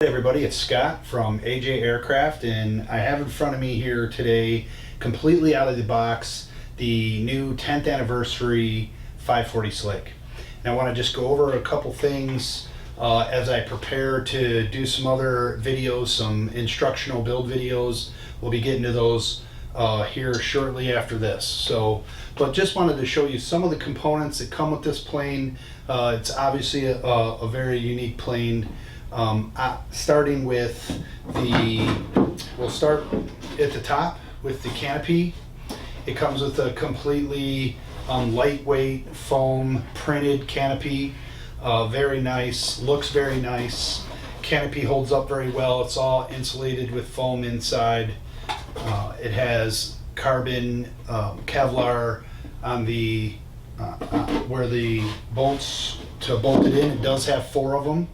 Hey everybody, it's Scott from AJ Aircraft, and I have in front of me here today, completely out of the box, the new 10th anniversary 540 Slick. And I want to just go over a couple things as I prepare to do some other videos, some instructional build videos. We'll be getting to those here shortly after this. But just wanted to show you some of the components that come with this plane. It's obviously a very unique plane. Starting with we'll start at the top with the canopy. It comes with a completely lightweight foam printed canopy. Very nice, looks very nice. Canopy holds up very well. It's all insulated with foam inside. It has carbon Kevlar on the where the bolts to bolt it in. It does have 4 of them.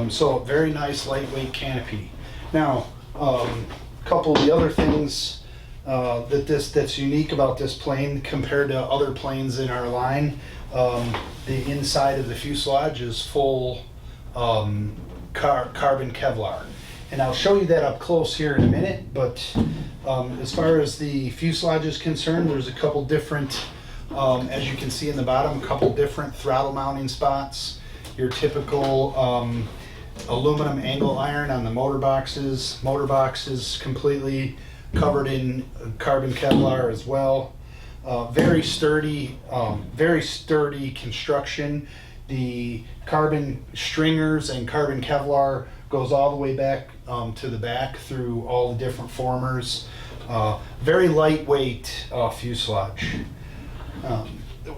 So very nice lightweight canopy. Now, a couple of the other things that's unique about this plane compared to other planes in our line, the inside of the fuselage is full carbon Kevlar. And I'll show you that up close here in a minute, but as far as the fuselage is concerned, there's a couple different, as you can see in the bottom, a couple different throttle mounting spots. Your typical aluminum angle iron on the motor boxes. Motor box is completely covered in carbon Kevlar as well. Very sturdy construction. The carbon stringers and carbon Kevlar goes all the way back to the back through all the different formers. Very lightweight fuselage.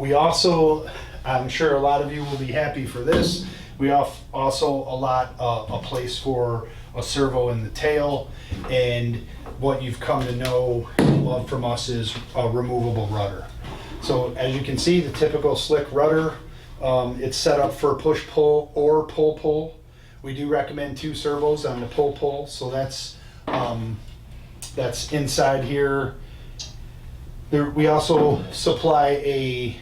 We also, I'm sure a lot of you will be happy for this. We also allot a place for a servo in the tail, and what you've come to know and love from us is a removable rudder. So as you can see, the typical Slick rudder, it's set up for push-pull or pull-pull. We do recommend 2 servos on the pull-pull, so that's inside here. We also supply a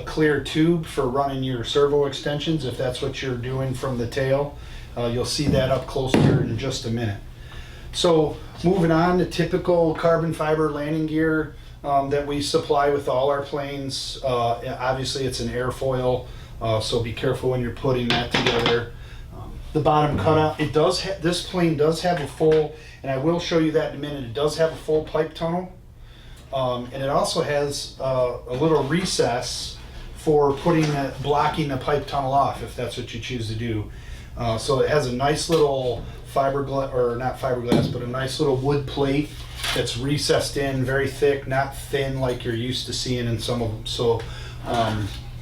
clear tube for running your servo extensions if that's what you're doing from the tail. You'll see that up close here in just a minute. So moving on, the typical carbon fiber landing gear that we supply with all our planes. Obviously it's an airfoil, so be careful when you're putting that together. The bottom cutout, this plane does have a full, and I will show you that in a minute, it does have a full pipe tunnel. And it also has a little recess for blocking the pipe tunnel off if that's what you choose to do. So it has a nice little fiberglass, or not fiberglass, but a nice little wood plate that's recessed in, very thick, not thin like you're used to seeing in some of them. So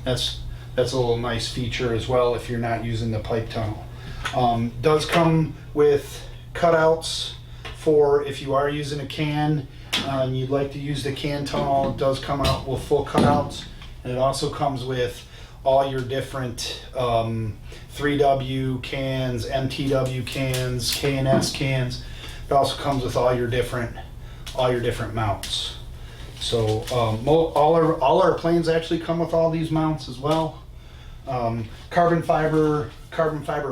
that's a little nice feature as well if you're not using the pipe tunnel. Does come with cutouts for if you are using a can. And you'd like to use the can tunnel. It does come out with full cutouts, and it also comes with all your different 3W cans, MTW cans, K&S cans. It also comes with all your different mounts. So all our planes actually come with all these mounts as well. Carbon fiber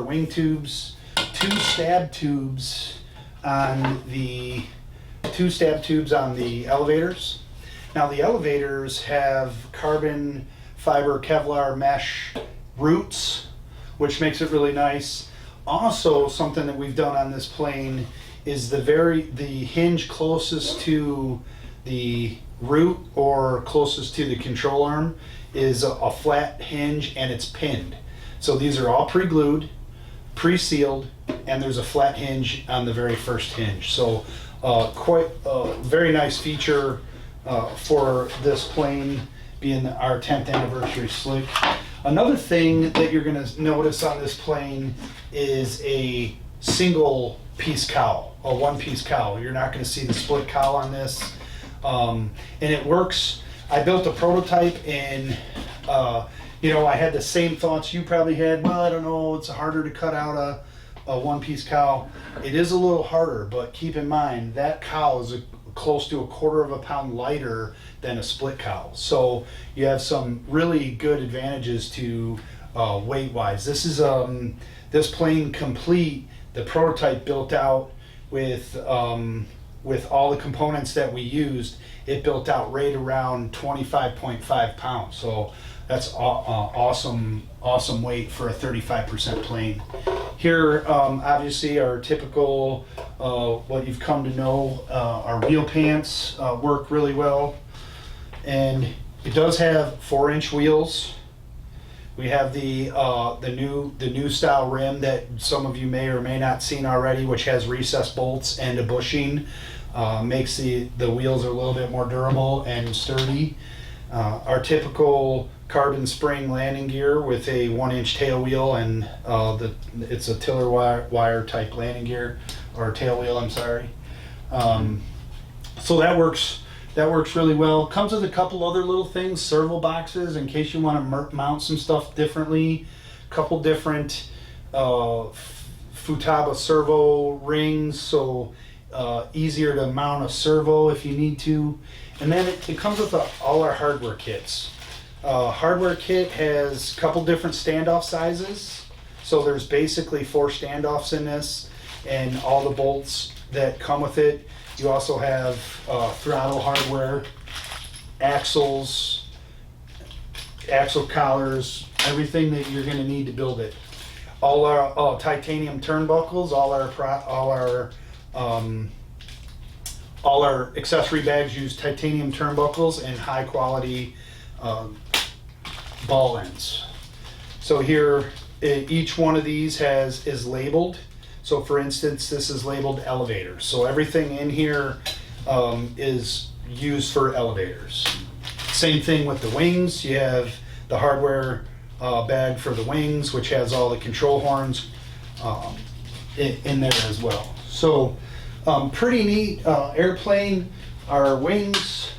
wing tubes, 2 stab tubes on the elevators. Now the elevators have carbon fiber Kevlar mesh roots, which makes it really nice. Also, something that we've done on this plane is the hinge closest to the root or closest to the control arm is a flat hinge, and it's pinned. So these are all pre-glued, pre-sealed, and there's a flat hinge on the very first hinge. So quite a very nice feature for this plane being our 10th anniversary Slick. Another thing that you're going to notice on this plane is a single piece cowl, a 1-piece cowl. You're not going to see the split cowl on this. And it works. I built a prototype, and I had the same thoughts you probably had. Well, I don't know, it's harder to cut out a 1-piece cowl. It is a little harder, but keep in mind that cowl is close to 1/4 pound lighter than a split cowl. So you have some really good advantages to weight wise. This is this plane complete the prototype built out with all the components that we used, it built out right around 25.5 pounds. So that's awesome weight for a 35% plane. Here, obviously, our typical, what you've come to know, our wheel pants work really well. And it does have 4-inch wheels. We have the new style rim that some of you may or may not seen already, which has recessed bolts and a bushing. Makes the wheels a little bit more durable and sturdy. Our typical carbon spring landing gear with a 1-inch tail wheel, and it's a tiller wire type landing gear, or tail wheel, I'm sorry. So that works really well. Comes with a couple other little things, servo boxes in case you want to mount some stuff differently. Couple different Futaba servo rings, so easier to mount a servo if you need to. And then it comes with all our hardware kits. Hardware kit has a couple different standoff sizes. So there's basically 4 standoffs in this, and all the bolts that come with it. You also have throttle hardware, axles, axle collars, everything that you're going to need to build it. All our titanium turnbuckles, all our accessory bags use titanium turnbuckles and high quality ball ends. So here, each one of these is labeled. So for instance, this is labeled elevators. So everything in here is used for elevators. Same thing with the wings. You have the hardware bag for the wings, which has all the control horns in there as well. So pretty neat airplane. Our wings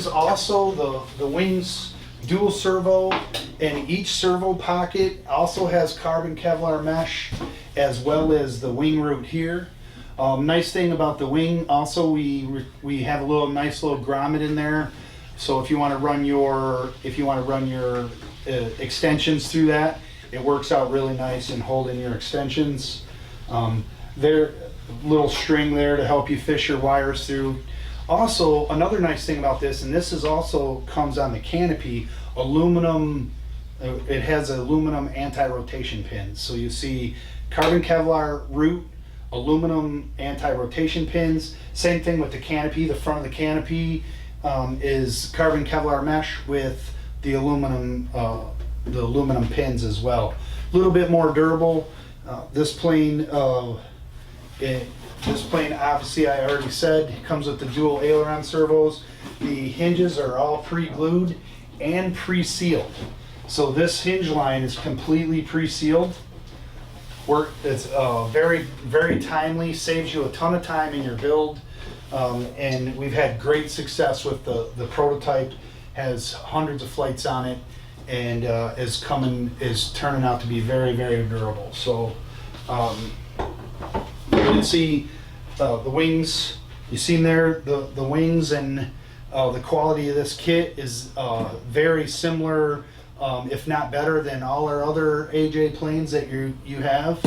also, the wings dual servo, and each servo pocket also has carbon Kevlar mesh, as well as the wing root here. Nice thing about the wing also, we have a nice little grommet in there. So if you want to run your extensions through that, it works out really nice in holding your extensions. There, little string there to help you fish your wires through. Also, another nice thing about this, and this is also comes on the Canopy, aluminum. It has aluminum anti-rotation pins. So you see carbon Kevlar root, aluminum anti-rotation pins. Same thing with the Canopy. The front of the Canopy is carbon Kevlar mesh with the aluminum pins as well. A little bit more durable. This plane, obviously, I already said, comes with the dual aileron servos. The hinges are all pre-glued and pre-sealed. So this hinge line is completely pre-sealed. It's very, very timely, saves you a ton of time in your build. And we've had great success with the prototype. Has hundreds of flights on it, and is turning out to be very, very durable. So you can see the wings. You've seen there the wings, and the quality of this kit is very similar, if not better, than all our other AJ planes that you have.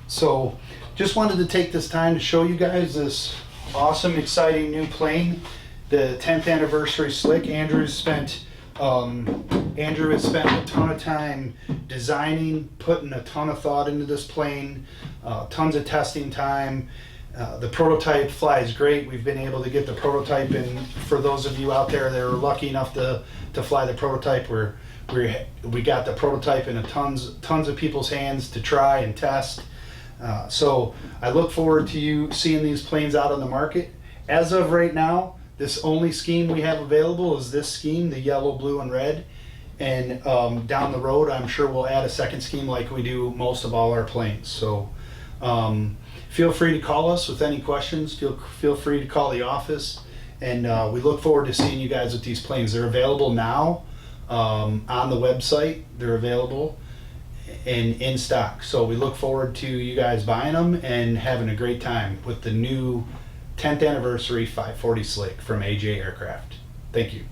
So just wanted to take this time to show you guys this awesome, exciting new plane, the 10th anniversary Slick. Andrew has spent a ton of time designing, putting a ton of thought into this plane, tons of testing time. The prototype flies great. We've been able to get the prototype in. For those of you out there that are lucky enough to fly the prototype, we got the prototype in tons of people's hands to try and test. So I look forward to you seeing these planes out on the market. As of right now, this only scheme we have available is this scheme, the yellow, blue, and red. And down the road, I'm sure we'll add a second scheme like we do most of all our planes. So feel free to call us with any questions. Feel free to call the office. And we look forward to seeing you guys with these planes. They're available now on the website. They're available and in stock. So we look forward to you guys buying them and having a great time with the new 10th anniversary 540 Slick from AJ Aircraft. Thank you.